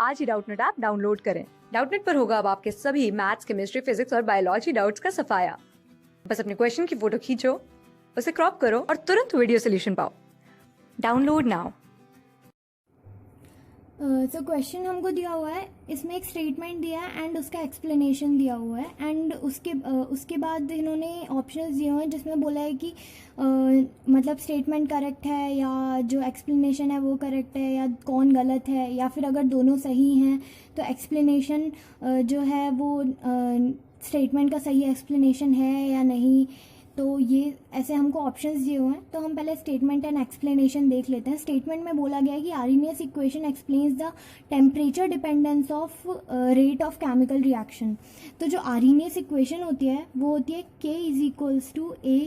आज ही Doubtnut app download करें। Doubtnut पर होगा अब आपके सभी मैथ्स, केमिस्ट्री, फिजिक्स और बायोलॉजी डाउट्स का सफाया। बस अपने क्वेश्चन की फोटो खींचो, उसे क्रॉप करो और तुरंत वीडियो सोल्यूशन पाओ। Download now. तो क्वेश्चन हमको दिया हुआ है, इसमें एक स्टेटमेंट दिया है एंड उसका एक्सप्लेनेशन दिया हुआ है एंड उसके बाद इन्होंने ऑप्शंस दिए हुए हैं जिसमें बोला है कि मतलब स्टेटमेंट करेक्ट है या जो एक्सप्लेनेशन है वो करेक्ट है या कौन गलत है, या फिर अगर दोनों सही हैं तो एक्सप्लेनेशन जो है वो स्टेटमेंट का सही एक्सप्लेनेशन है या नहीं। तो ये ऐसे हमको ऑप्शंस दिए हुए हैं। तो हम पहले स्टेटमेंट एंड एक्सप्लेनेशन देख लेते हैं। स्टेटमेंट में बोला गया है कि Arrhenius equation explains the temperature dependence of rate of chemical reaction. तो जो आर्हेनियस इक्वेशन होती है वो होती है K is equals to A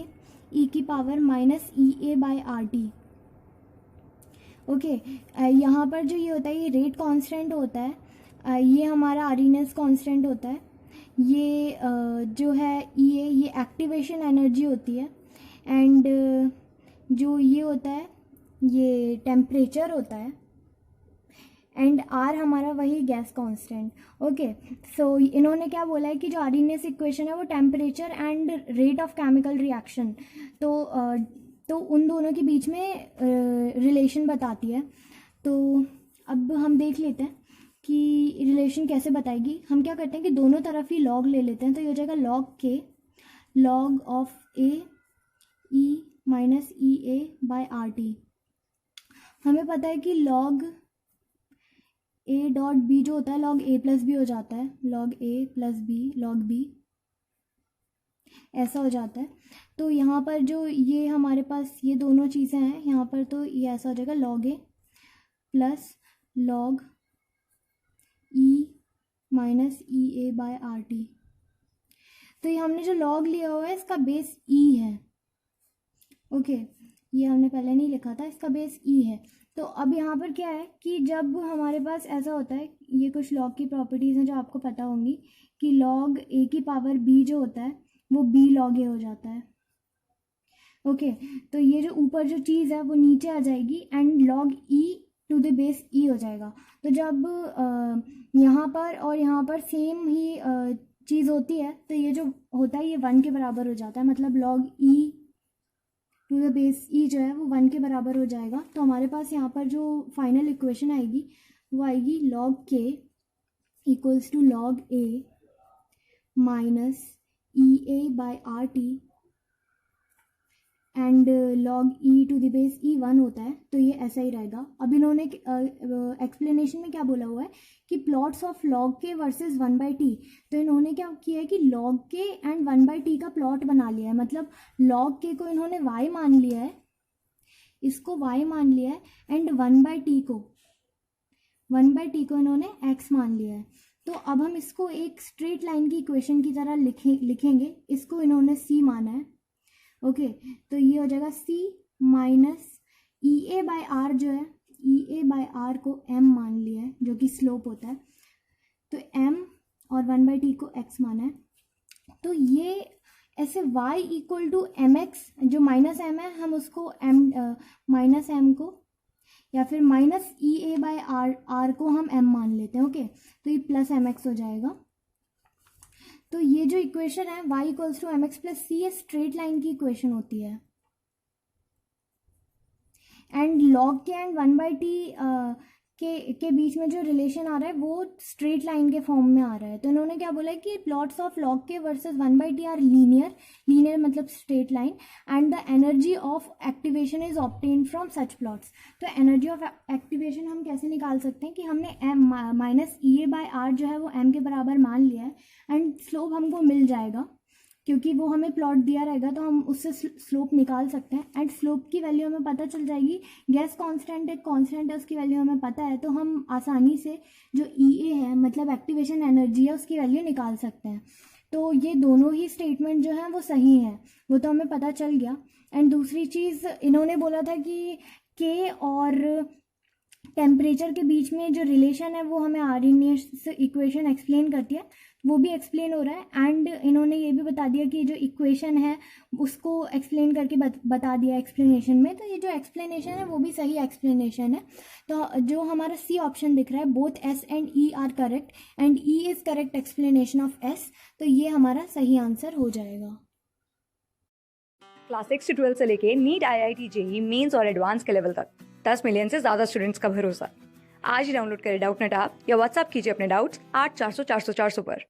e की power minus EA by RT। Okay, यहाँ पर जो ये होता है ये रेट कांस्टेंट होता है, ये हमारा आर्हेनियस कांस्टेंट होता है, ये जो है ये एक्टिवेशन एनर्जी होती है एंड जो ये होता है ये टेम्परेचर होता है एंड R हमारा वही गैस कांस्टेंट। ओके, सो इन्होंने क्या बोला है कि जो आर्हेनियस इक्वेशन है वो temperature and rate of chemical reaction तो उन दोनों के बीच में रिलेशन बताती है। तो अब हम देख लेते हैं कि रिलेशन कैसे बताएगी। हम क्या करते हैं कि दोनों तरफ ही लॉग ले लेते हैं, तो ये हो जाएगा log K log of A E minus EA by RT। हमें पता है कि log A डॉट B जो होता है log A प्लस B हो जाता है, log A plus B log B ऐसा हो जाता है। तो यहाँ पर जो ये हमारे पास ये दोनों चीज़ें हैं यहाँ पर, तो ये ऐसा हो जाएगा log A plus log E minus EA by RT। तो ये हमने जो लॉग लिया हुआ है इसका बेस E है। ओके, ये हमने पहले नहीं लिखा था, इसका बेस E है। तो अब यहाँ पर क्या है कि जब हमारे पास ऐसा होता है, ये कुछ लॉग की प्रॉपर्टीज़ हैं जो आपको पता होंगी कि log A की पावर B जो होता है वो B log A हो जाता है। ओके, तो ये जो ऊपर जो चीज़ है वो नीचे आ जाएगी and log E to the base E हो जाएगा। तो जब यहाँ पर और यहाँ पर सेम ही चीज़ होती है तो ये जो होता है ये 1 के बराबर हो जाता है, मतलब log E to the base E जो है वो 1 के बराबर हो जाएगा। तो हमारे पास यहाँ पर जो फाइनल इक्वेशन आएगी वो आएगी log K equals to log A minus EA by RT and log E to the base E 1 होता है, तो ये ऐसा ही रहेगा। अब इन्होंने एक्सप्लेनेशन में क्या बोला हुआ है कि plots of log K versus 1/t। तो इन्होंने क्या किया है कि log K एंड 1/t का प्लॉट बना लिया है, मतलब log K को इन्होंने y मान लिया है, इसको y मान लिया है एंड 1/t को इन्होंने x मान लिया है। तो अब हम इसको एक स्ट्रेट लाइन की इक्वेशन की तरह लिखेंगे। इसको इन्होंने c माना है। ओके, तो ये हो जाएगा C minus EA by R जो है EA बाय R को m मान लिया है जो कि स्लोप होता है, तो m और 1/t को x माना है। तो ये ऐसे y इक्वल टू mx जो माइनस m है हम उसको माइनस m को या फिर माइनस EA बाय R को हम m मान लेते हैं। ओके, तो ये प्लस mx हो जाएगा। तो ये जो इक्वेशन है y equals to mx plus c, ये स्ट्रेट लाइन की इक्वेशन होती है and log k and 1/t के बीच में जो रिलेशन आ रहा है वो स्ट्रेट लाइन के फॉर्म में आ रहा है। तो इन्होंने क्या बोला है कि plots of log k versus 1/t are linear मतलब straight line and the energy of activation is obtained from such plots. तो एनर्जी ऑफ एक्टिवेशन हम कैसे निकाल सकते हैं कि हमने m minus EA by R जो है वो m के बराबर मान लिया है एंड स्लोप हमको मिल जाएगा क्योंकि वो हमें प्लॉट दिया रहेगा, तो हम उससे स्लोप निकाल सकते हैं एंड स्लोप की वैल्यू हमें पता चल जाएगी। गैस कांस्टेंट एक कांस्टेंट है, उसकी वैल्यू हमें पता है, तो हम आसानी से जो EA है मतलब एक्टिवेशन एनर्जी है उसकी वैल्यू निकाल सकते हैं। तो ये दोनों ही स्टेटमेंट जो है वो सही है, वो तो हमें पता चल गया। एंड दूसरी चीज़ इन्होंने बोला था कि K और टेम्परेचर के बीच में जो रिलेशन है वो हमें आर्रहीनियस इक्वेशन एक्सप्लेन करती है, वो भी एक्सप्लेन हो रहा है। एंड इन्होंने ये भी बता दिया कि जो इक्वेशन है उसको एक्सप्लेन करके बता दिया एक्सप्लेनेशन में। तो ये जो एक्सप्लेनेशन है वो भी सही एक्सप्लेनेशन है। तो जो हमारा सी ऑप्शन दिख रहा है, both S and E R correct and E is correct explanation of S, तो ये हमारा सही आंसर हो जाएगा। क्लास 6 से 12 से लेके नीट, IIT, JEE मेंस और एडवांस के लेवल तक 10 मिलियन से ज्यादा स्टूडेंट्स का भरोसा। आज ही डाउनलोड करें डाउटनेट ऐप या व्हाट्सएप कीजिए अपने डाउट्स 8400 400 400 पर।